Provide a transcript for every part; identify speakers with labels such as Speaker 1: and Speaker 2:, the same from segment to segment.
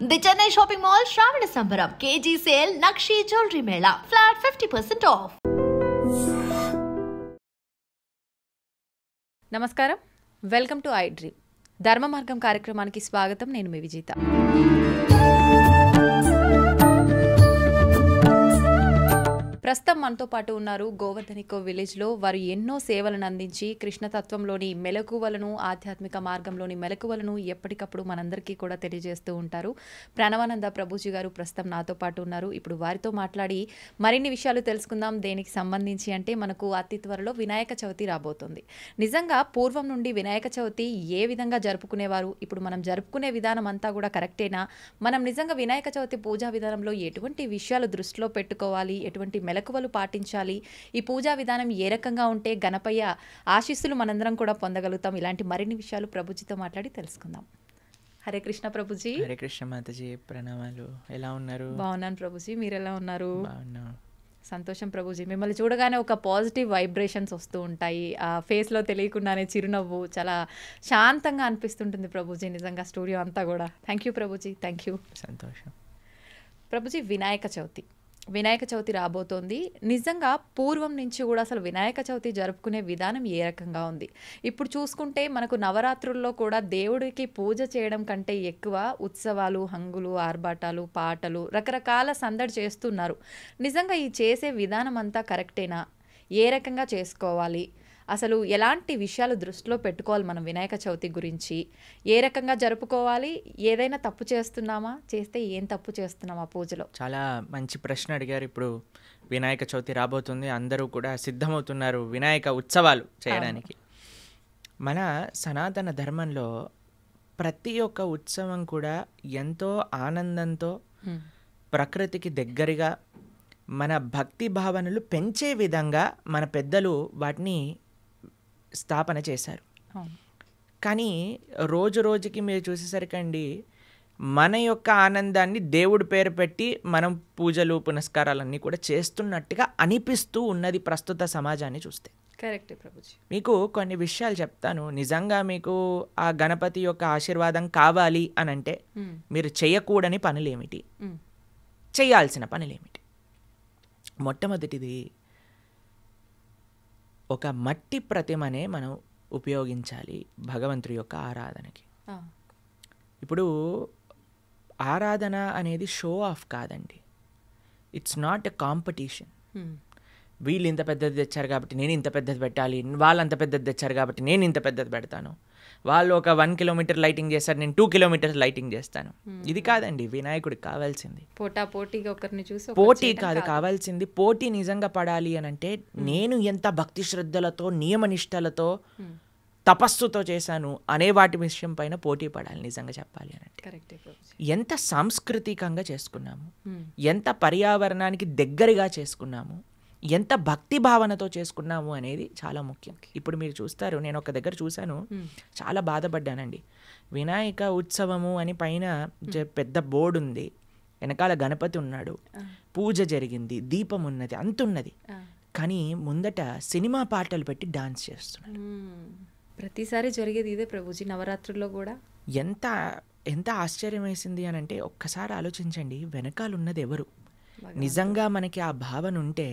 Speaker 1: The Chennai shopping mall శ్రావణ సంబరం KG sale nakshi jewellery Mela flat 50% of.
Speaker 2: నమస్కారం, welcome to I dream. ధర్మ మార్గం కార్యక్రమానికి స్వాగతం. నేను మీ విజేత. ప్రస్తుతం మనతో పాటు ఉన్నారు గోవర్ధనికో విలేజ్లో. వారు ఎన్నో సేవలను అందించి కృష్ణతత్వంలోని మెలకువలను, ఆధ్యాత్మిక మార్గంలోని మెలకువలను ఎప్పటికప్పుడు మనందరికీ కూడా తెలియజేస్తూ ఉంటారు. ప్రణవానంద ప్రభుజీ గారు ప్రస్తుతం నాతో పాటు ఉన్నారు. ఇప్పుడు వారితో మాట్లాడి మరిన్ని విషయాలు తెలుసుకుందాం. దేనికి సంబంధించి అంటే మనకు అతి త్వరలో వినాయక చవితి రాబోతుంది. నిజంగా పూర్వం నుండి వినాయక చవితి ఏ విధంగా జరుపుకునేవారు, ఇప్పుడు మనం జరుపుకునే విధానం అంతా కూడా కరెక్టేనా? మనం నిజంగా వినాయక చవితి పూజా విధానంలో ఎటువంటి విషయాలు దృష్టిలో పెట్టుకోవాలి, ఎటువంటి మెలకువలు పాటించాలి, ఈ పూజా విధానం ఏ రకంగా ఉంటే గణపయ్య ఆశీస్సులు మనందరం కూడా పొందగలుగుతాం, ఇలాంటి మరిన్ని విషయాలు ప్రభుజీతో మాట్లాడి తెలుసుకుందాం. హరే కృష్ణ ప్రభుజీ.
Speaker 3: హరే కృష్ణ మాతాజీ, ప్రణామాలు. ఎలా ఉన్నారు?
Speaker 2: బాగున్నాను ప్రభుజీ, మీరు ఎలా ఉన్నారు?
Speaker 3: బాగున్నాను.
Speaker 2: సంతోషం ప్రభుజీ. మిమ్మల్ని చూడగానే ఒక పాజిటివ్ వైబ్రేషన్స్ వస్తూ ఉంటాయి. ఆ ఫేస్లో తెలియకుండానే చిరునవ్వు చాలా శాంతంగా అనిపిస్తుంటుంది ప్రభుజీ. నిజంగా స్టూడియో అంతా కూడా. Thank you Prabhuji, thank you.
Speaker 3: సంతోషం
Speaker 2: ప్రభుజీ. వినాయక చవితి రాబోతోంది. నిజంగా పూర్వం నుంచి కూడా అసలు వినాయక చవితి జరుపుకునే విధానం ఏ రకంగా ఉంది? ఇప్పుడు చూసుకుంటే మనకు నవరాత్రుల్లో కూడా దేవుడికి పూజ చేయడం కంటే ఎక్కువ ఉత్సవాలు, హంగులు, ఆర్భాటాలు, పాటలు, రకరకాల సందడి చేస్తున్నారు. నిజంగా ఈ చేసే విధానం అంతా కరెక్టేనా? ఏ రకంగా చేసుకోవాలి? అసలు ఎలాంటి విషయాలు దృష్టిలో పెట్టుకోవాలి మనం వినాయక చవితి గురించి? ఏ రకంగా జరుపుకోవాలి? ఏదైనా తప్పు చేస్తున్నామా? చేస్తే ఏం తప్పు చేస్తున్నామా పూజలో?
Speaker 3: చాలా మంచి ప్రశ్న అడిగారు. ఇప్పుడు వినాయక చవితి రాబోతుంది, అందరూ కూడా సిద్ధమవుతున్నారు వినాయక ఉత్సవాలు చేయడానికి. మన సనాతన ధర్మంలో ప్రతి ఒక్క ఉత్సవం కూడా ఎంతో ఆనందంతో, ప్రకృతికి దగ్గరగా, మన భక్తి భావనలు పెంచే విధంగా మన పెద్దలు వాటిని స్థాపన చేశారు. కానీ రోజు రోజుకి మీరు చూసేసరికండి మన యొక్క ఆనందాన్ని దేవుడి పేరు పెట్టి మనం పూజలు పునస్కారాలన్నీ కూడా చేస్తున్నట్టుగా అనిపిస్తూ ఉన్నది ప్రస్తుత సమాజాన్ని చూస్తే.
Speaker 2: కరెక్ట్ ప్రభుజీ.
Speaker 3: మీకు కొన్ని విషయాలు చెప్తాను. నిజంగా మీకు ఆ గణపతి యొక్క ఆశీర్వాదం కావాలి అని అంటే మీరు చేయకూడని పనులేమిటి, చేయాల్సిన పనులేమిటి? మొట్టమొదటిది, ఒక మట్టి ప్రతిమనే మనం ఉపయోగించాలి భగవంతుడి యొక్క ఆరాధనకి. ఇప్పుడు ఆరాధన అనేది షో ఆఫ్ కాదండి. It's not a competition. వీళ్ళు ఇంత పెద్దది తెచ్చారు కాబట్టి నేను ఇంత పెద్దది పెట్టాలి, వాళ్ళు అంత పెద్దది తెచ్చారు కాబట్టి నేను ఇంత పెద్దది పెడతాను, వాళ్ళు ఒక 1 కిలోమీటర్ లైటింగ్ చేస్తారు, నేను 2 కిలోమీటర్స్ లైటింగ్ చేస్తాను. ఇది కాదండి వినాయకుడికి కావాల్సింది. పోటీ కాదు కావాల్సింది. పోటీ నిజంగా పడాలి అని అంటే నేను ఎంత భక్తి శ్రద్ధలతో, నియమనిష్టలతో, తపస్సుతో చేశాను అనే వాటి విషయం పైన పోటీ పడాలి. నిజంగా చెప్పాలి అని అంటే ఎంత సాంస్కృతికంగా చేసుకున్నాము, ఎంత పర్యావరణానికి దగ్గరగా చేసుకున్నాము, ఎంత భక్తి భావనతో చేసుకున్నాము అనేది చాలా ముఖ్యం. ఇప్పుడు మీరు చూస్తారు, నేను ఒక దగ్గర చూశాను, చాలా బాధపడ్డానండి. వినాయక ఉత్సవము అని పైన పెద్ద బోర్డు ఉంది, వెనకాల గణపతి ఉన్నాడు, పూజ జరిగింది, దీపం ఉన్నది, అంతున్నది, కానీ ముందట సినిమా పాటలు పెట్టి డాన్స్ చేస్తున్నాడు.
Speaker 2: ప్రతిసారి జరిగేది ఇదే ప్రభుజీ, నవరాత్రుల్లో కూడా. ఎంత
Speaker 3: ఎంత ఆశ్చర్యం వేసింది అని అంటే ఒక్కసారి ఆలోచించండి, వెనకాలన్నది ఎవరు? నిజంగా మనకి ఆ భావన ఉంటే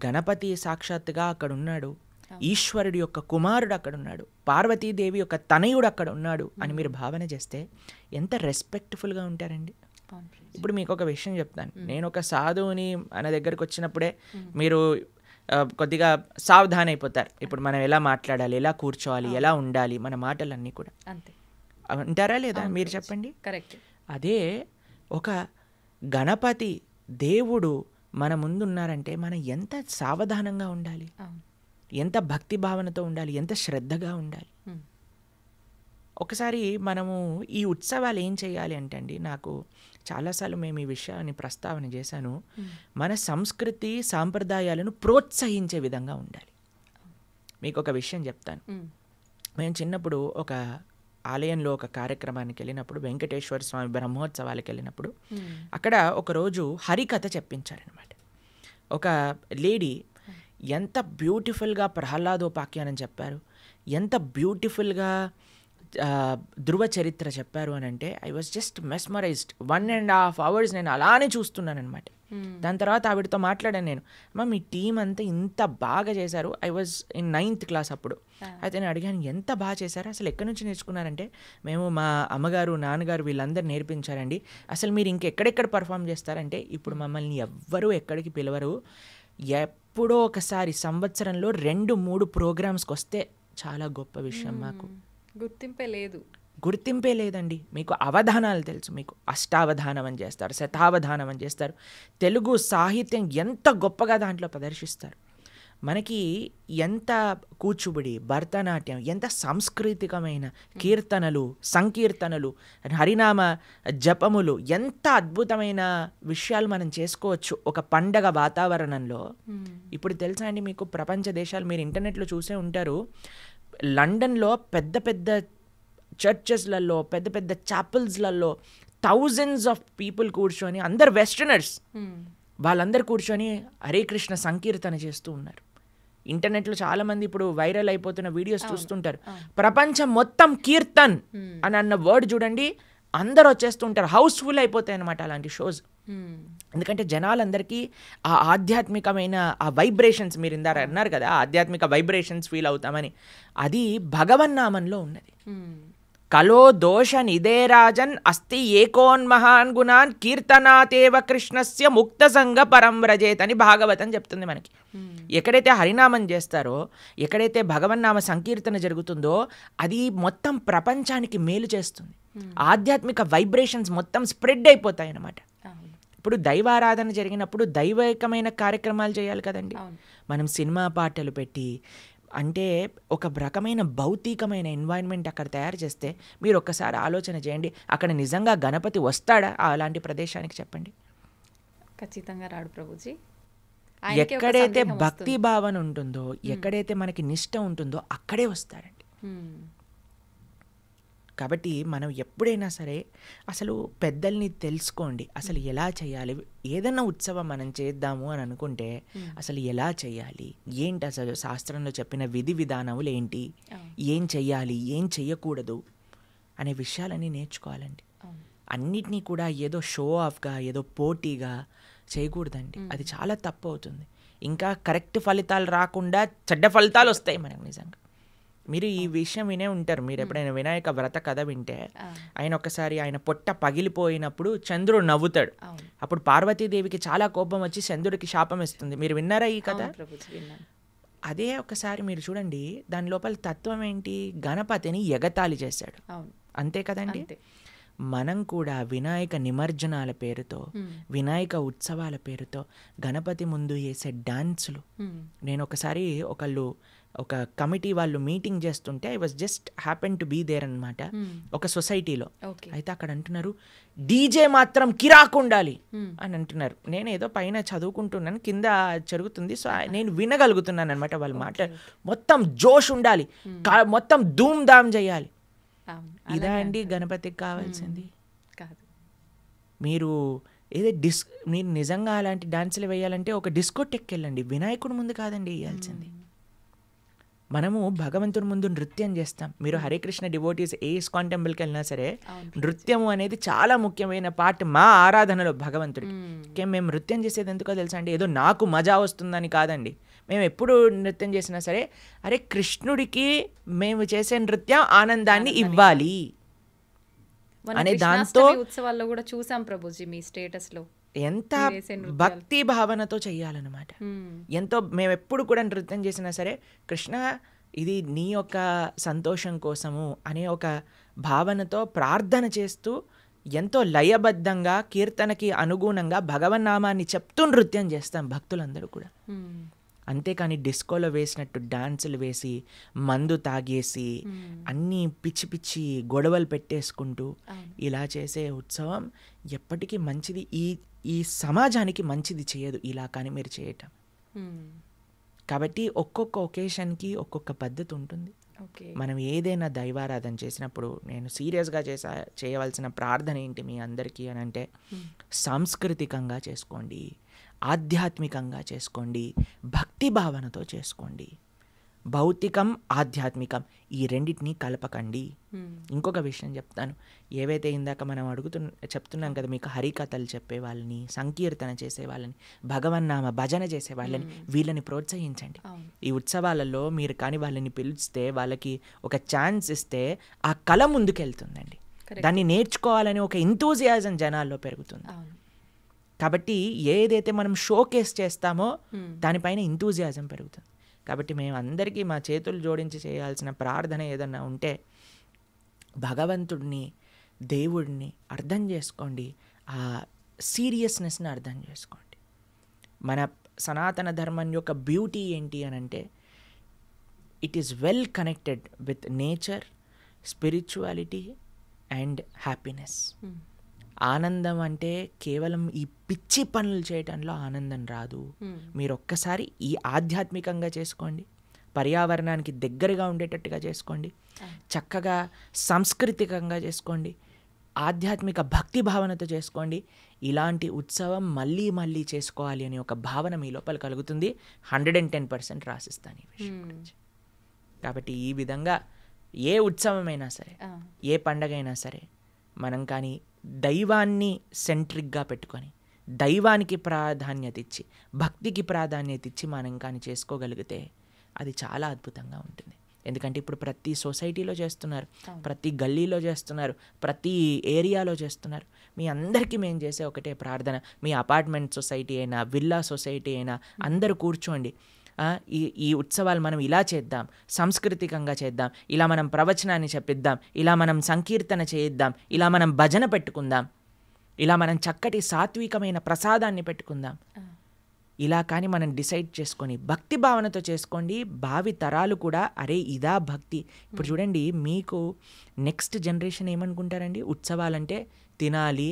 Speaker 3: గణపతి సాక్షాత్తుగా అక్కడ ఉన్నాడు, ఈశ్వరుడి యొక్క కుమారుడు అక్కడ ఉన్నాడు, పార్వతీదేవి యొక్క తనయుడు అక్కడ ఉన్నాడు అని మీరు భావన చేస్తే ఎంత రెస్పెక్ట్ఫుల్గా ఉంటారండి. ఇప్పుడు మీకు ఒక విషయం చెప్తాను. నేను ఒక సాధువుని మన దగ్గరకు వచ్చినప్పుడే మీరు కొద్దిగా సావధాన్ అయిపోతారు. ఇప్పుడు మనం ఎలా మాట్లాడాలి, ఎలా కూర్చోవాలి, ఎలా ఉండాలి, మన మాటలన్నీ కూడా అంటారా లేదా? మీరు చెప్పండి.
Speaker 2: కరెక్ట్.
Speaker 3: అదే ఒక గణపతి దేవుడు మన ముందున్నారంటే మనం ఎంత సావధానంగా ఉండాలి, ఎంత భక్తి భావనతో ఉండాలి, ఎంత శ్రద్ధగా ఉండాలి. ఒకసారి మనము ఈ ఉత్సవాలు ఏం చేయాలి అంటే అండి, నాకు చాలాసార్లు మేము ఈ విషయాన్ని ప్రస్తావన చేశాను, మన సంస్కృతి సాంప్రదాయాలను ప్రోత్సహించే విధంగా ఉండాలి. మీకు ఒక విషయం చెప్తాను. మేము చిన్నప్పుడు ఒక ఆలయంలో ఒక కార్యక్రమానికి వెళ్ళినప్పుడు, వెంకటేశ్వర స్వామి బ్రహ్మోత్సవాలకు వెళ్ళినప్పుడు అక్కడ ఒకరోజు హరికథ చెప్పించారనమాట. ఒక లేడీ ఎంత బ్యూటిఫుల్గా ప్రహ్లాదోపాఖ్యానం చెప్పారు, ఎంత బ్యూటిఫుల్గా ధృవ చరిత్ర చెప్పారు అని అంటే I was just mesmerised. 1.5 hours నేను అలానే చూస్తున్నాను అనమాట. దాని తర్వాత ఆవిడతో మాట్లాడాను నేను, అమ్మ మీ టీం అంతా ఇంత బాగా చేశారు. I was in 9th class అప్పుడు. అయితే నేను అడిగాను ఎంత బాగా చేశారు, అసలు ఎక్కడి నుంచి నేర్చుకున్నారంటే మేము మా అమ్మగారు నాన్నగారు వీళ్ళందరూ నేర్పించారండి. అసలు మీరు ఇంకెక్కడెక్కడ పర్ఫామ్ చేస్తారంటే ఇప్పుడు మమ్మల్ని ఎవ్వరూ ఎక్కడికి పిలవరు, ఎప్పుడో ఒకసారి సంవత్సరంలో 2-3 ప్రోగ్రామ్స్కి వస్తే చాలా గొప్ప విషయం. మాకు గుర్తింపే లేదండి. మీకు అవధానాలు తెలుసు, మీకు అష్టావధానం అని చేస్తారు, శతావధానం అని చేస్తారు. తెలుగు సాహిత్యం ఎంత గొప్పగా దాంట్లో ప్రదర్శిస్తారు. మనకి ఎంత కూచిపూడి, భరతనాట్యం, ఎంత సాంస్కృతికమైన కీర్తనలు, సంకీర్తనలు, హరినామ జపములు, ఎంత అద్భుతమైన విషయాలు మనం చేసుకోవచ్చు ఒక పండగ వాతావరణంలో. ఇప్పుడు తెలుసా అండి మీకు, ప్రపంచ దేశాలు మీరు ఇంటర్నెట్లో చూసే ఉంటారు, లండన్లో పెద్ద పెద్ద చర్చెస్లలో, పెద్ద పెద్ద చాపెల్స్లలో thousands of people కూర్చొని, అందరు వెస్టర్నర్స్, వాళ్ళందరూ కూర్చొని హరే కృష్ణ సంకీర్తన చేస్తూ ఉన్నారు. ఇంటర్నెట్లో చాలా మంది ఇప్పుడు వైరల్ అయిపోతున్న వీడియోస్ చూస్తుంటారు. ప్రపంచం మొత్తం కీర్తన్ అని అన్న వర్డ్ చూడండి, అందరు వచ్చేస్తుంటారు, హౌస్ఫుల్ అయిపోతాయి అన్నమాట అలాంటి షోస్. ఎందుకంటే జనాలందరికీ ఆ ఆధ్యాత్మికమైన ఆ వైబ్రేషన్స్, మీరు ఇందాక అన్నారు కదా ఆధ్యాత్మిక వైబ్రేషన్స్ ఫీల్ అవుతామని, అది భగవన్నామంలో ఉన్నది. కలో దోష నిదేరాజన్ అస్తి ఏకోన్మహాన్ గుణాన్ కీర్తనాతేవ కృష్ణస్య ముక్త సంగ పరం వ్రజేత్ అని భాగవతం చెప్తుంది మనకి. ఎక్కడైతే హరినామం చేస్తారో, ఎక్కడైతే భగవన్నామ సంకీర్తన జరుగుతుందో అది మొత్తం ప్రపంచానికి మేలు చేస్తుంది. ఆధ్యాత్మిక వైబ్రేషన్స్ మొత్తం స్ప్రెడ్ అయిపోతాయి అన్నమాట. ఇప్పుడు దైవారాధన జరిగినప్పుడు దైవికమైన కార్యక్రమాలు చేయాలి కదండి. మనం సినిమా పాటలు పెట్టి, అంటే ఒక రకమైన భౌతికమైన ఎన్వైరన్మెంట్ అక్కడ తయారు చేస్తే మీరు ఒక్కసారి ఆలోచన చేయండి, అక్కడ నిజంగా గణపతి వస్తాడా అలాంటి ప్రదేశానికి? చెప్పండి.
Speaker 2: ఖచ్చితంగా రాడు ప్రభుజీ.
Speaker 3: ఎక్కడైతే భక్తి భావన ఉంటుందో, ఎక్కడైతే మనకి నిష్ట ఉంటుందో అక్కడే వస్తారండి. కాబట్టి మనం ఎప్పుడైనా సరే అసలు పెద్దల్ని తెలుసుకోండి, అసలు ఎలా చేయాలి. ఏదైనా ఉత్సవం మనం చేద్దాము అని అనుకుంటే అసలు ఎలా చేయాలి, ఏంటి అసలు శాస్త్రంలో చెప్పిన విధి విధానములు ఏంటి, ఏం చెయ్యాలి, ఏం చెయ్యకూడదు అనే విషయాలన్నీ నేర్చుకోవాలండి. అన్నిటినీ కూడా ఏదో షో ఆఫ్గా, ఏదో పోటీగా చేయకూడదండి. అది చాలా తప్పు అవుతుంది. ఇంకా కరెక్ట్ ఫలితాలు రాకుండా చెడ్డ ఫలితాలు వస్తాయి మనకు నిజంగా. మీరు ఈ విషయం వినే ఉంటారు, మీరు ఎప్పుడైనా వినాయక వ్రత కథ వింటే, ఆయన ఒకసారి ఆయన పొట్ట పగిలిపోయినప్పుడు చంద్రుడు నవ్వుతాడు. అప్పుడు పార్వతీదేవికి చాలా కోపం వచ్చి చంద్రుడికి శాపం ఇస్తుంది. మీరు విన్నారా ఈ కథ? అదే ఒకసారి మీరు చూడండి, దాని లోపల తత్వం ఏంటి, గణపతిని ఎగతాళి చేశాడు, అంతే కదండి. మనం కూడా వినాయక నిమజ్జనాల పేరుతో, వినాయక ఉత్సవాల పేరుతో గణపతి ముందు వేసే డాన్సులు, నేను ఒకసారి ఒక కమిటీ వాళ్ళు మీటింగ్ చేస్తుంటే I was just happen to be there అనమాట, ఒక సొసైటీలో. అయితే అక్కడ అంటున్నారు డీజే మాత్రం కిరాకు ఉండాలి అని అంటున్నారు. నేను ఏదో పైన చదువుకుంటున్నాను, కింద జరుగుతుంది, సో నేను వినగలుగుతున్నాను అనమాట. వాళ్ళు మాట్లాడు మొత్తం జోష్ ఉండాలి, మొత్తం ధూమ్ ధామ్ చేయాలి. ఇదా అండి గణపతికి కావాల్సింది? మీరు మీరు నిజంగా అలాంటి డాన్సులు వేయాలంటే ఒక డిస్కోటెక్కి వెళ్ళండి, వినాయకుడి ముందు కాదండి వేయాల్సింది. మనము భగవంతుని ముందు నృత్యం చేస్తాం. మీరు హరే కృష్ణ డివోటీస్ ఏ ఇస్కాన్ టెంపుల్కి వెళ్ళినా సరే నృత్యము అనేది చాలా ముఖ్యమైన పార్ట్ మా ఆరాధనలో భగవంతుడికి. మేము నృత్యం చేసేది ఎందుకో తెలుసా అండి, ఏదో నాకు మజా వస్తుందని కాదండి. మేము ఎప్పుడు నృత్యం చేసినా సరే అరే కృష్ణుడికి మేము చేసే నృత్యం ఆనందాన్ని ఇవ్వాలి అనే దాంతో.
Speaker 2: ఉత్సవాల్లో కూడా చూసాం ప్రభుజీ మీ స్టేటస్ లో
Speaker 3: ఎంత భక్తి భావనతో చెయ్యాలన్నమాట. ఎంతో మేము ఎప్పుడు కూడా నృత్యం చేసినా సరే కృష్ణ ఇది నీ యొక్క సంతోషం కోసము అనే ఒక భావనతో ప్రార్థన చేస్తూ ఎంతో లయబద్ధంగా కీర్తనకి అనుగుణంగా భగవన్నామాన్ని చెప్తూ నృత్యం చేస్తాం భక్తులందరూ కూడా. అంతేకాని డిస్కోలో వేసినట్టు డాన్సులు వేసి మందు తాగేసి అన్నీ పిచ్చి పిచ్చి గొడవలు పెట్టేసుకుంటూ ఇలా చేసే ఉత్సవం ఎప్పటికీ మంచిది, ఈ సమాజానికి మంచిది చేయదు ఇలా కానీ మీరు చేయటం. కాబట్టి ఒక్కొక్క ఒకేషన్కి ఒక్కొక్క పద్ధతి ఉంటుంది. మనం ఏదైనా దైవారాధన చేసినప్పుడు నేను సీరియస్గా చేయవలసిన ప్రార్థన ఏంటి మీ అందరికీ అని అంటే, సాంస్కృతికంగా చేసుకోండి, ఆధ్యాత్మికంగా చేసుకోండి, భక్తి భావనతో చేసుకోండి. భౌతికం ఆధ్యాత్మికం ఈ రెండింటినీ కలపకండి. ఇంకొక విషయం చెప్తాను. ఏవైతే ఇందాక మనం చెప్తున్నాం కదా మీకు, హరికథలు చెప్పే వాళ్ళని, సంకీర్తన చేసే వాళ్ళని, భగవన్నామ భజన చేసే వాళ్ళని, వీళ్ళని ప్రోత్సహించండి. ఈ ఉత్సవాలలో మీరు కానీ వాళ్ళని పిలిస్తే, వాళ్ళకి ఒక ఛాన్స్ ఇస్తే ఆ కళ ముందుకెళ్తుందండి. దాన్ని నేర్చుకోవాలని ఒక ఎంతూజియాజం జనాల్లో పెరుగుతుంది. కాబట్టి ఏదైతే మనం షోకేస్ చేస్తామో దానిపైన ఎంతూజియాజం పెరుగుతుంది. కాబట్టి మేము అందరికీ మా చేతులు జోడించి చేయాల్సిన ప్రార్థన ఏదన్నా ఉంటే, భగవంతుడిని, దేవుడిని అర్థం చేసుకోండి, ఆ సీరియస్నెస్ని అర్థం చేసుకోండి. మన సనాతన ధర్మం యొక్క బ్యూటీ ఏంటి అని అంటే, it is well connected with nature, spirituality and happiness. ఆనందం అంటే కేవలం ఈ పిచ్చి పనులు చేయటంలో ఆనందం రాదు. మీరు ఒక్కసారి ఈ ఆధ్యాత్మికంగా చేసుకోండి, పర్యావరణానికి దగ్గరగా ఉండేటట్టుగా చేసుకోండి, చక్కగా సాంస్కృతికంగా చేసుకోండి, ఆధ్యాత్మిక భక్తి భావనతో చేసుకోండి. ఇలాంటి ఉత్సవం మళ్ళీ మళ్ళీ చేసుకోవాలి అనే ఒక భావన మీ లోపల కలుగుతుంది. 110% రాసిస్తాను ఈ విషయం గురించి. కాబట్టి ఈ విధంగా ఏ ఉత్సవమైనా సరే, ఏ పండగ అయినా సరే, మనం కానీ దైవాన్ని సెంట్రిక్గా పెట్టుకొని, దైవానికి ప్రాధాన్యత ఇచ్చి, భక్తికి ప్రాధాన్యత ఇచ్చి మనం కానీ చేసుకోగలిగితే అది చాలా అద్భుతంగా ఉంటుంది. ఎందుకంటే ఇప్పుడు ప్రతి సొసైటీలో చేస్తున్నారు, ప్రతి గల్లీలో చేస్తున్నారు, ప్రతి ఏరియాలో చేస్తున్నారు. మీ అందరికీ మేము చేసే ఒకటే ప్రార్థన, మీ అపార్ట్మెంట్ సొసైటీ అయినా, విల్లా సొసైటీ అయినా, అందరూ కూర్చోండి, ఈ ఉత్సవాలు మనం ఇలా చేద్దాం, సాంస్కృతికంగా చేద్దాం, ఇలా మనం ప్రవచనాన్ని చెప్పిద్దాం, ఇలా మనం సంకీర్తన చేయిద్దాం, ఇలా మనం భజన పెట్టుకుందాం, ఇలా మనం చక్కటి సాత్వికమైన ప్రసాదాన్ని పెట్టుకుందాం. ఇలా కానీ మనం డిసైడ్ చేసుకొని భక్తి భావనతో చేసుకోండి. భావి తరాలు కూడా అరే ఇదా భక్తి. ఇప్పుడు చూడండి, మీకు నెక్స్ట్ జనరేషన్ ఏమనుకుంటారండి, ఉత్సవాలంటే తినాలి,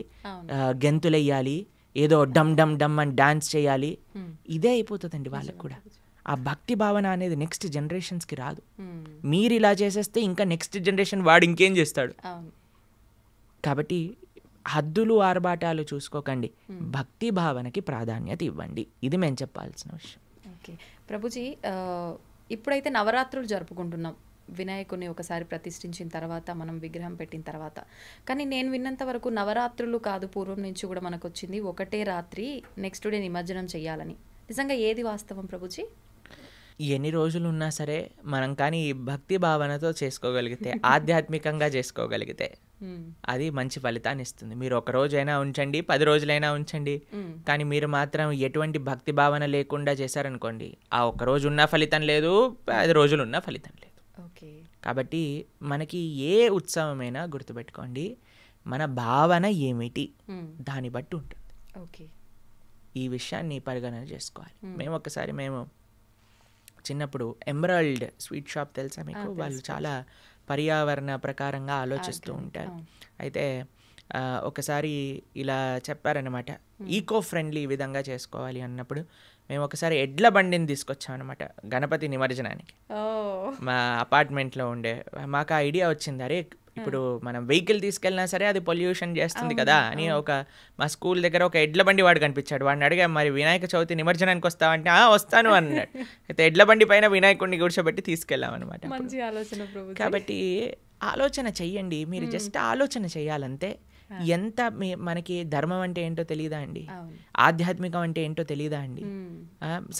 Speaker 3: గెంతులెయ్యాలి, ఏదో డమ్ డమ్ డమ్ అని డాన్స్ చేయాలి, ఇదే అయిపోతుందండి వాళ్ళకు కూడా. ఆ భక్తి భావన అనేది నెక్స్ట్ జనరేషన్స్కి రాదు. మీరు ఇలా చేసేస్తే ఇంకా నెక్స్ట్ జనరేషన్ వాడు ఇంకేం చేస్తాడు. కాబట్టి హద్దులు ఆర్భాటాలు చూసుకోకండి, భక్తి భావనకి ప్రాధాన్యత ఇవ్వండి. ఇది మేము చెప్పాల్సిన విషయం.
Speaker 2: ఓకే ప్రభుజీ, ఇప్పుడైతే నవరాత్రులు జరుపుకుంటున్నాం. వినాయకుడిని ఒకసారి ప్రతిష్ఠించిన తర్వాత, మనం విగ్రహం పెట్టిన తర్వాత. కానీ నేను విన్నంత వరకు నవరాత్రులు కాదు, పూర్వం నుంచి కూడా మనకు వచ్చింది ఒకటే రాత్రి నెక్స్ట్ డే నిమజ్జనం చేయాలని. నిజంగా ఏది వాస్తవం ప్రభుజీ?
Speaker 3: ఎన్ని రోజులు ఉన్నా సరే మనం కానీ భక్తి భావనతో చేసుకోగలిగితే, ఆధ్యాత్మికంగా చేసుకోగలిగితే అది మంచి ఫలితాన్ని ఇస్తుంది. మీరు ఒక రోజైనా ఉంచండి, 10 రోజులైనా ఉంచండి, కానీ మీరు మాత్రం ఎటువంటి భక్తి భావన లేకుండా చేశారనుకోండి, ఆ ఒక్క రోజు ఉన్న ఫలితం లేదు, 10 రోజులు ఉన్న ఫలితం లేదు. కాబట్టి మనకి ఏ ఉత్సవమైనా గుర్తుపెట్టుకోండి, మన భావన ఏమిటి దాన్ని బట్టి ఉంటుంది. ఈ విషయాన్ని పరిగణన చేసుకోవాలి. మేము చిన్నప్పుడు ఎమరాల్డ్ స్వీట్ షాప్ తెలుసా మీకు? వాళ్ళు చాలా పర్యావరణ ప్రకారంగా ఆలోచిస్తూ ఉంటారు. అయితే ఒకసారి ఇలా చెప్పారనమాట, ఈకో ఫ్రెండ్లీ విధంగా చేసుకోవాలి అన్నప్పుడు మేము ఒకసారి ఎడ్ల బండిని తీసుకొచ్చామన్నమాట గణపతి నిమజ్జనానికి. మా అపార్ట్మెంట్లో ఉండే మాకు ఆ ఐడియా వచ్చింది, అరే ఇప్పుడు మనం వెహికల్ తీసుకెళ్ళినా సరే అది పొల్యూషన్ చేస్తుంది కదా అని. మా స్కూల్ దగ్గర ఒక ఎడ్ల బండి వాడు కనిపించాడు. వాడిని అడిగా, మరి వినాయక చవితి నిమజ్జనానికి వస్తావంటే వస్తాను అన్నాడు. అయితే ఎడ్ల బండి పైన వినాయకుడిని కూర్చోబెట్టి తీసుకెళ్ళాం అనమాట. కాబట్టి ఆలోచన చెయ్యండి, మీరు జస్ట్ ఆలోచన చెయ్యాలంతే. ఎంత మనకి ధర్మం అంటే ఏంటో తెలియదా అండి, ఆధ్యాత్మికం అంటే ఏంటో తెలియదా అండి,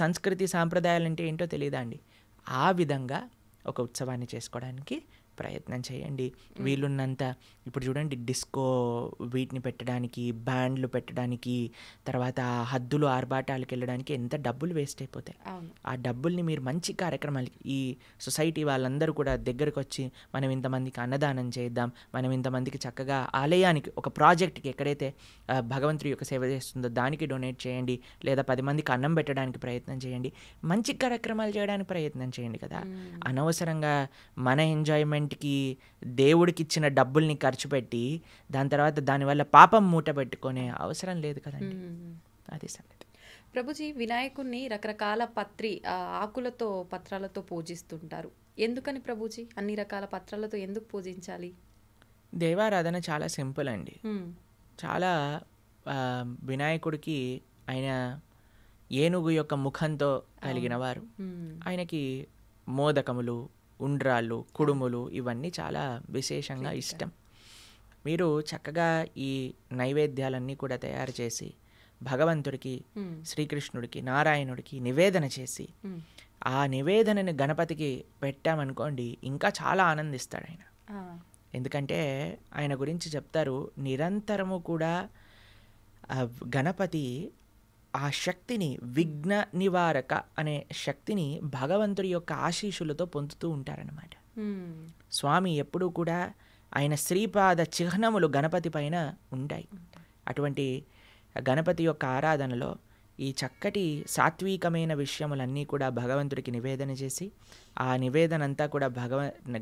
Speaker 3: సంస్కృతి సాంప్రదాయాలు అంటే ఏంటో తెలియదా అండి. ఆ విధంగా ఒక ఉత్సవాన్ని చేసుకోవడానికి ప్రయత్నం చేయండి వీలున్నంత. ఇప్పుడు చూడండి, డిస్కో వీటిని పెట్టడానికి, బ్యాండ్లు పెట్టడానికి, తర్వాత హద్దులు ఆర్భాటాలకు వెళ్ళడానికి ఎంత డబ్బులు వేస్ట్ అయిపోతాయి. ఆ డబ్బుల్ని మీరు మంచి కార్యక్రమాలకి, ఈ సొసైటీ వాళ్ళందరూ కూడా దగ్గరకు వచ్చి మనం ఇంతమందికి అన్నదానం చేద్దాం, మనం ఇంతమందికి చక్కగా ఆలయానికి ఒక ప్రాజెక్ట్కి ఎక్కడైతే భగవంతుడి యొక్క సేవ చేస్తుందో దానికి డొనేట్ చేయండి, లేదా 10 మందికి అన్నం పెట్టడానికి ప్రయత్నం చేయండి, మంచి కార్యక్రమాలు చేయడానికి ప్రయత్నం చేయండి కదా. అనవసరంగా మన ఎంజాయ్మెంట్కి దేవుడికి ఇచ్చిన డబ్బుల్ని ఖర్చు పెట్టి దాని తర్వాత దానివల్ల పాపం మూట పెట్టుకునే అవసరం లేదు కదండి. అది సంగతి.
Speaker 2: ప్రభుజీ, వినాయకుడిని రకరకాల ఆకులతో, పత్రాలతో పూజిస్తుంటారు. ఎందుకని ప్రభుజీ అన్ని రకాల పత్రాలతో ఎందుకు పూజించాలి?
Speaker 3: దేవారాధన చాలా సింపుల్ అండి. చాలా వినాయకుడికి ఆయన ఏనుగు యొక్క ముఖంతో కలిగిన వారు. ఆయనకి మోదకములు, ఉండ్రాళ్ళు, కుడుములు ఇవన్నీ చాలా విశేషంగా ఇష్టం. మీరు చక్కగా ఈ నైవేద్యాలన్నీ కూడా తయారు చేసి భగవంతుడికి, శ్రీకృష్ణుడికి, నారాయణుడికి నివేదన చేసి ఆ నివేదనని గణపతికి పెట్టామనుకోండి, ఇంకా చాలా ఆనందిస్తాడు ఆయన. ఎందుకంటే ఆయన గురించి చెప్తారు, నిరంతరము కూడా గణపతి ఆ శక్తిని, విఘ్న నివారక అనే శక్తిని భగవంతుడి యొక్క ఆశీస్సులతో పొందుతూ ఉంటారన్నమాట. స్వామి ఎప్పుడూ కూడా ఆయన శ్రీపాద చిహ్నములు గణపతి పైన ఉంటాయి. అటువంటి గణపతి యొక్క ఆరాధనలో ఈ చక్కటి సాత్వికమైన విషయములన్నీ కూడా భగవంతుడికి నివేదన చేసి ఆ నివేదన అంతా కూడా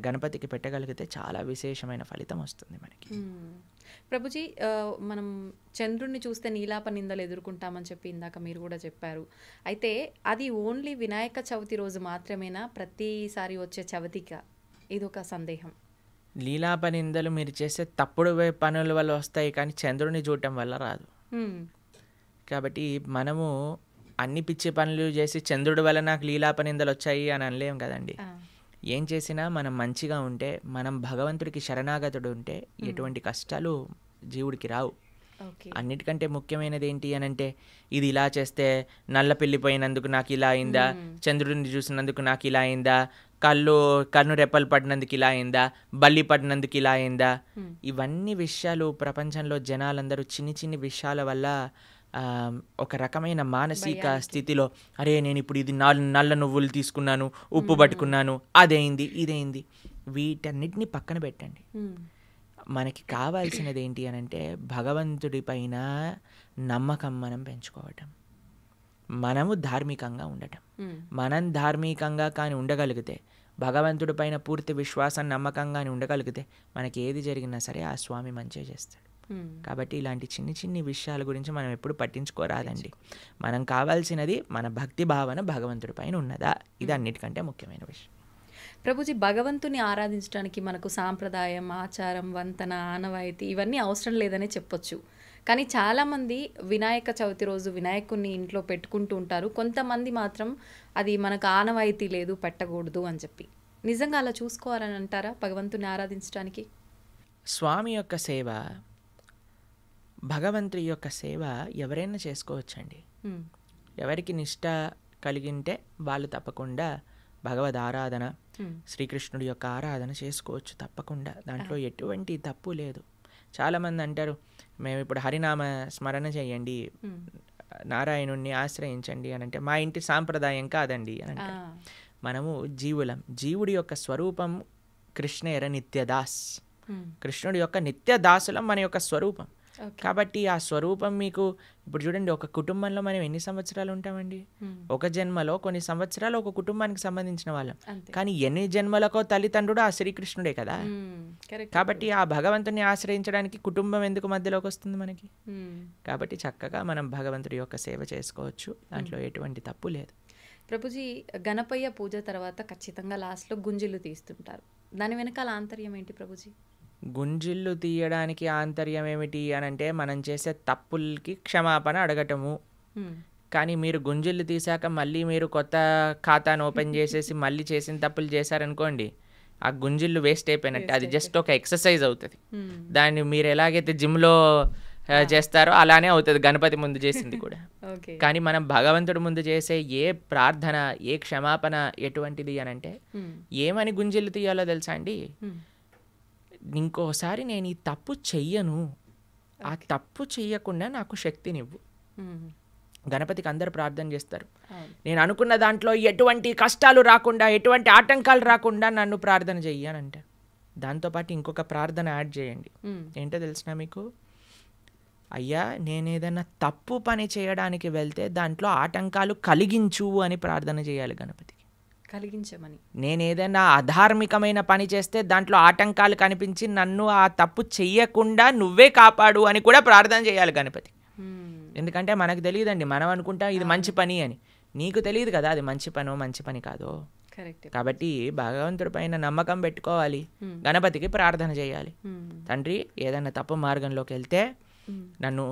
Speaker 3: గణపతికి పెట్టగలిగితే చాలా విశేషమైన ఫలితం వస్తుంది మనకి.
Speaker 2: ప్రభుజీ, మనం చంద్రుడిని చూస్తే నీలాప నిందలు ఎదుర్కొంటామని చెప్పి ఇందాక మీరు కూడా చెప్పారు. అయితే అది ఓన్లీ వినాయక చవితి రోజు మాత్రమేనా, ప్రతిసారి వచ్చే చవితిగా? ఇదొక సందేహం.
Speaker 3: లీలాప నిందలు మీరు చేసే తప్పుడు పనుల వల్ల వస్తాయి, కానీ చంద్రుడిని చూడటం వల్ల రాదు. కాబట్టి మనము అన్ని పిచ్చి పనులు చేసి చంద్రుడి వల్ల నాకు లీలాప నిందలు వచ్చాయి అని అనలేం కదండి. ఏం చేసినా మనం మంచిగా ఉంటే, మనం భగవంతుడికి శరణాగతుడు ఉంటే ఎటువంటి కష్టాలు జీవుడికి రావు. అన్నిటికంటే ముఖ్యమైనది ఏంటి అని అంటే, ఇది ఇలా చేస్తే నల్ల పెళ్ళిపోయినందుకు నాకు ఇలా అయిందా, చంద్రుడిని చూసినందుకు నాకు ఇలా అయిందా, కన్ను రెప్పలు పడినందుకు ఇలా అయిందా, బల్లి పడినందుకు ఇలా అయిందా, ఇవన్నీ విషయాలు ప్రపంచంలో జనాలందరూ చిన్ని చిన్ని విషయాల వల్ల ఒక రకమైన మానసిక స్థితిలో, అరే నేను ఇప్పుడు ఇది నల్ల నువ్వులు తీసుకున్నాను, ఉప్పు పట్టుకున్నాను, అదేంది ఇదేంది, వీటన్నిటిని పక్కన పెట్టండి. మనకి కావాల్సినది ఏంటి అని అంటే భగవంతుడి పైన నమ్మకం మనం పెంచుకోవటం, మనము ధార్మికంగా ఉండటం. మనం ధార్మికంగా కానీ ఉండగలిగితే, భగవంతుడి పైన పూర్తి విశ్వాసం నమ్మకంగానే ఉండగలిగితే మనకి ఏది జరిగినా సరే ఆ స్వామి మంచిగా చేస్తాడు. కాబట్టి ఇలాంటి చిన్ని చిన్ని విషయాల గురించి మనం ఎప్పుడు పట్టించుకోరాదండి. మనం కావాల్సినది మన భక్తి భావన భగవంతుడి పైన ఉన్నదా, ఇది అన్నిటికంటే ముఖ్యమైన విషయం.
Speaker 2: ప్రభుజీ, భగవంతుని ఆరాధించడానికి మనకు సాంప్రదాయం, ఆచారం, వంతన, ఆనవాయితీ ఇవన్నీ అవసరం లేదనే చెప్పొచ్చు. కానీ చాలామంది వినాయక చవితి రోజు వినాయకుడిని ఇంట్లో పెట్టుకుంటూ ఉంటారు. కొంతమంది మాత్రం అది మనకు ఆనవాయితీ లేదు, పెట్టకూడదు అని చెప్పి. నిజంగా అలా చూసుకోవాలని అంటారా భగవంతుని ఆరాధించడానికి?
Speaker 3: స్వామి యొక్క సేవ, భగవంతుడి యొక్క సేవ ఎవరైనా చేసుకోవచ్చండి. ఎవరికి నిష్ట కలిగింటే వాళ్ళు తప్పకుండా భగవద్ ఆరాధన, శ్రీకృష్ణుడి యొక్క ఆరాధన చేసుకోవచ్చు తప్పకుండా. దాంట్లో ఎటువంటి తప్పు లేదు. చాలామంది అంటారు, మేము ఇప్పుడు హరినామ స్మరణ చేయండి, నారాయణుణ్ణి ఆశ్రయించండి అని అంటే, మా ఇంటి సాంప్రదాయం కాదండి అని అంటే. మనము జీవులం, జీవుడి యొక్క స్వరూపం కృష్ణేర నిత్యదాస్, కృష్ణుడి యొక్క నిత్యదాసులం మన యొక్క స్వరూపం. కాబట్టి ఆ స్వరూపం మీకు ఇప్పుడు చూడండి, ఒక కుటుంబంలో మనం ఎన్ని సంవత్సరాలు ఉంటామండి? ఒక జన్మలో కొన్ని సంవత్సరాలు ఒక కుటుంబానికి సంబంధించిన వాళ్ళం, కానీ ఎన్ని జన్మలకో తల్లిదండ్రుడు ఆ శ్రీకృష్ణుడే కదా. కాబట్టి ఆ భగవంతుని ఆశ్రయించడానికి కుటుంబం ఎందుకు మధ్యలోకి వస్తుంది మనకి? కాబట్టి చక్కగా మనం భగవంతుడి యొక్క సేవ చేసుకోవచ్చు, దాంట్లో ఎటువంటి తప్పు లేదు.
Speaker 2: ప్రభుజీ, గణపయ్య పూజ తర్వాత ఖచ్చితంగా లాస్ట్లో గుంజిలు తీస్తుంటారు. దాని వెనకాల ఆంతర్యం ఏంటి ప్రభుజీ?
Speaker 3: గుంజిళ్ళు తీయడానికి ఆంతర్యం ఏమిటి అని అంటే, మనం చేసే తప్పులకి క్షమాపణ అడగటము. కానీ మీరు గుంజిళ్ళు తీసాక మళ్ళీ మీరు కొత్త ఖాతాను ఓపెన్ చేసేసి మళ్ళీ చేసిన తప్పులు చేశారనుకోండి, ఆ గుంజిళ్ళు వేస్ట్ అయిపోయినట్టు. అది జస్ట్ ఒక ఎక్సర్సైజ్ అవుతుంది. దాన్ని మీరు ఎలాగైతే జిమ్లో చేస్తారో అలానే అవుతుంది గణపతి ముందు చేసింది కూడా. కానీ మనం భగవంతుడి ముందు చేసే ఏ ప్రార్థన, ఏ క్షమాపణ ఎటువంటిది అని అంటే, ఏమని గుంజిళ్ళు తీయాలో తెలుసా అండి? ఇంకోసారి నేను ఈ తప్పు చెయ్యను, ఆ తప్పు చెయ్యకుండా నాకు శక్తినివ్వు. గణపతికి అందరు ప్రార్థన చేస్తారు, నేను అనుకున్న దాంట్లో ఎటువంటి కష్టాలు రాకుండా, ఎటువంటి ఆటంకాలు రాకుండా నన్ను ప్రార్థన చెయ్యి అని అంటారు. దాంతోపాటు ఇంకొక ప్రార్థన యాడ్ చేయండి. ఏంటో తెలిసిన మీకు? అయ్యా, నేను ఏదైనా తప్పు పని చేయడానికి వెళ్తే దాంట్లో ఆటంకాలు కలిగించు అని ప్రార్థన చేయాలి గణపతికి.
Speaker 2: కలిగించమని.
Speaker 3: నేను ఏదైనా అధార్మికమైన పని చేస్తే దాంట్లో ఆటంకాలు కనిపించి నన్ను ఆ తప్పు చెయ్యకుండా నువ్వే కాపాడు అని కూడా ప్రార్థన చేయాలి గణపతి. ఎందుకంటే మనకు తెలియదండి, మనం అనుకుంటాం ఇది మంచి పని అని. నీకు తెలియదు కదా అది మంచి పనో మంచి పని కాదో. కాబట్టి భగవంతుడి పైన నమ్మకం పెట్టుకోవాలి, గణపతికి ప్రార్థన చేయాలి. తండ్రి, ఏదైనా తప్పు మార్గంలోకి వెళ్తే నన్ను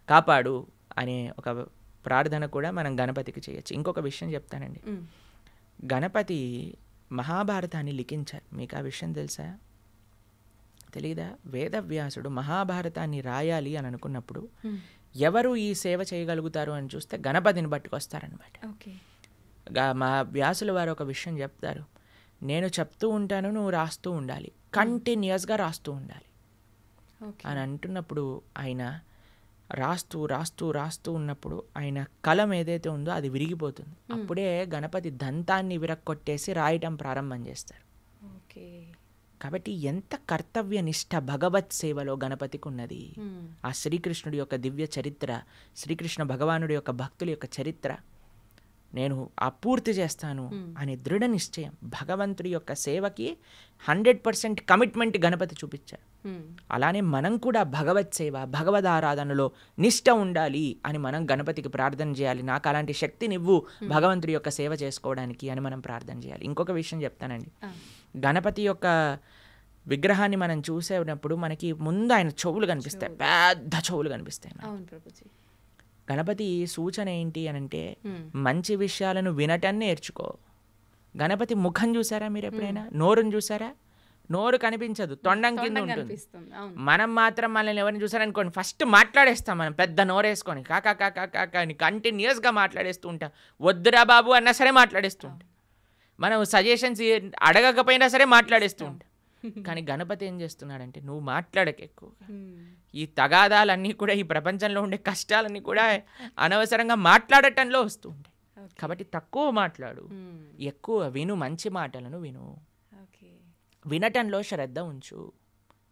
Speaker 3: కాపాడు అనే ఒక ప్రార్థన కూడా మనం గణపతికి చేయొచ్చు. ఇంకొక విషయం చెప్తానండి, గణపతి మహాభారతాన్ని లిఖించారు. మీకు ఆ విషయం తెలుసా? తెలీదా? వేదవ్యాసుడు మహాభారతాన్ని రాయాలి అని అనుకున్నప్పుడు ఎవరు ఈ సేవ చేయగలుగుతారు అని చూస్తే గణపతిని పట్టుకొస్తారనమాట. మా వ్యాసుల వారు ఒక విషయం చెప్తారు, నేను చెప్తూ ఉంటాను, నువ్వు రాస్తూ ఉండాలి, కంటిన్యూస్గా రాస్తూ ఉండాలి అని అంటున్నప్పుడు ఆయన రాస్తూ రాస్తూ రాస్తూ ఉన్నప్పుడు ఆయన కలం ఏదైతే ఉందో అది విరిగిపోతుంది. అప్పుడే గణపతి దంతాన్ని విరక్కొట్టేసి రాయటం ప్రారంభం చేస్తారు. కాబట్టి ఎంత కర్తవ్య నిష్ఠ భగవత్ సేవలో గణపతికి ఉన్నది. ఆ శ్రీకృష్ణుడి యొక్క దివ్య చరిత్ర, శ్రీకృష్ణ భగవానుడి యొక్క భక్తుల యొక్క చరిత్ర నేను పూర్తి చేస్తాను అనే దృఢ నిశ్చయం, భగవంతుడి యొక్క సేవకి 100% కమిట్మెంట్ గణపతి చూపించారు. అలానే మనం కూడా భగవత్ సేవ, భగవద్ ఆరాధనలో నిష్ఠ ఉండాలి అని మనం గణపతికి ప్రార్థన చేయాలి. నాకు అలాంటి శక్తినివ్వు భగవంతుడి యొక్క సేవ చేసుకోవడానికి అని మనం ప్రార్థన చేయాలి. ఇంకొక విషయం చెప్తానండి, గణపతి యొక్క విగ్రహాన్ని మనం చూసేటప్పుడు మనకి ముందు ఆయన చెవులు కనిపిస్తాయి, పెద్ద చెవులు కనిపిస్తాయి. గణపతి సూచన ఏంటి అని అంటే మంచి విషయాలను వినటం నేర్చుకో. గణపతి ముఖం చూసారా మీరు ఎప్పుడైనా? నోరుని చూసారా? నోరు కనిపించదు, తొండం కింద ఉంటుంది. మనం మాత్రం మనల్ని ఎవరిని చూసారనుకోండి ఫస్ట్ మాట్లాడేస్తాం, మనం పెద్ద నోరు వేసుకొని కాకా కాకా కాకా అని కంటిన్యూస్గా మాట్లాడేస్తూ ఉంటాం. వద్దురా బాబు అన్నా సరే మాట్లాడేస్తూ ఉంటాం, మనం సజెషన్స్ అడగకపోయినా సరే మాట్లాడేస్తూ ఉంటాం. కానీ గణపతి ఏం చేస్తున్నాడంటే నువ్వు మాట్లాడక ఎక్కువగా. ఈ తగాదాలన్నీ కూడా, ఈ ప్రపంచంలో ఉండే కష్టాలన్నీ కూడా అనవసరంగా మాట్లాడటంలో వస్తూ ఉంటాయి. కాబట్టి తక్కువ మాట్లాడు, ఎక్కువ విను, మంచి మాటలను విను, వినటంలో శ్రద్ధ ఉంచు,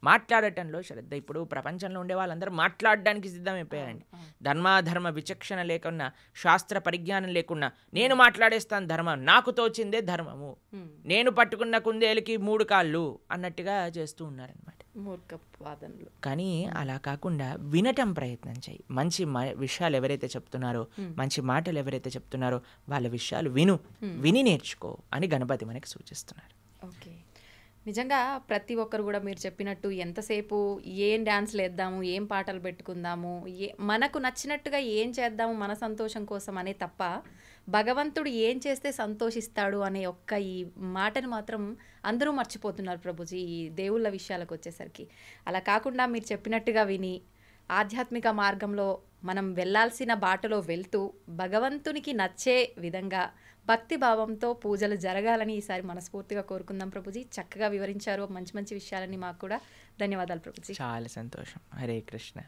Speaker 3: మాట్లాడటంలో శ్రద్ధ. ఇప్పుడు ప్రపంచంలో ఉండే వాళ్ళందరూ మాట్లాడడానికి సిద్ధమైపోయారండి. ధర్మాధర్మ విచక్షణ లేకున్నా, శాస్త్ర పరిజ్ఞానం లేకున్నా నేను మాట్లాడేస్తాను ధర్మం, నాకు తోచిందే ధర్మము, నేను పట్టుకున్న కుందేలుకి 3 కాళ్ళు అన్నట్టుగా చేస్తూ ఉన్నారనమాట. కానీ అలా కాకుండా వినటం ప్రయత్నం చేయి. మంచి విషయాలు ఎవరైతే చెప్తున్నారో, మంచి మాటలు ఎవరైతే చెప్తున్నారో వాళ్ళ విషయాలు విని నేర్చుకో అని గణపతి మనకి సూచిస్తున్నారు.
Speaker 2: ఓకే, నిజంగా ప్రతి ఒక్కరు కూడా మీరు చెప్పినట్టు ఎంతసేపు ఏం డ్యాన్స్లు వేద్దాము, ఏం పాటలు పెట్టుకుందాము, మనకు నచ్చినట్టుగా ఏం చేద్దాము మన సంతోషం కోసం అనే తప్ప భగవంతుడు ఏం చేస్తే సంతోషిస్తాడు అనే ఒక్క ఈ మాటను మాత్రం అందరూ మర్చిపోతున్నారు ప్రభుజీ ఈ దేవుళ్ళ విషయాలకు వచ్చేసరికి. అలా కాకుండా మీరు చెప్పినట్టుగా విని ఆధ్యాత్మిక మార్గంలో మనం వెళ్ళాల్సిన బాటలో వెళ్తూ భగవంతునికి నచ్చే విధంగా భక్తి భావంతో పూజలు జరగాలని ఈసారి మనస్ఫూర్తిగా కోరుకుందాం ప్రభుజీ. చక్కగా వివరించారు మంచి మంచి విషయాలని మాకు కూడా. ధన్యవాదాలు ప్రభుజీ.
Speaker 3: చాలా సంతోషం. హరే కృష్ణ.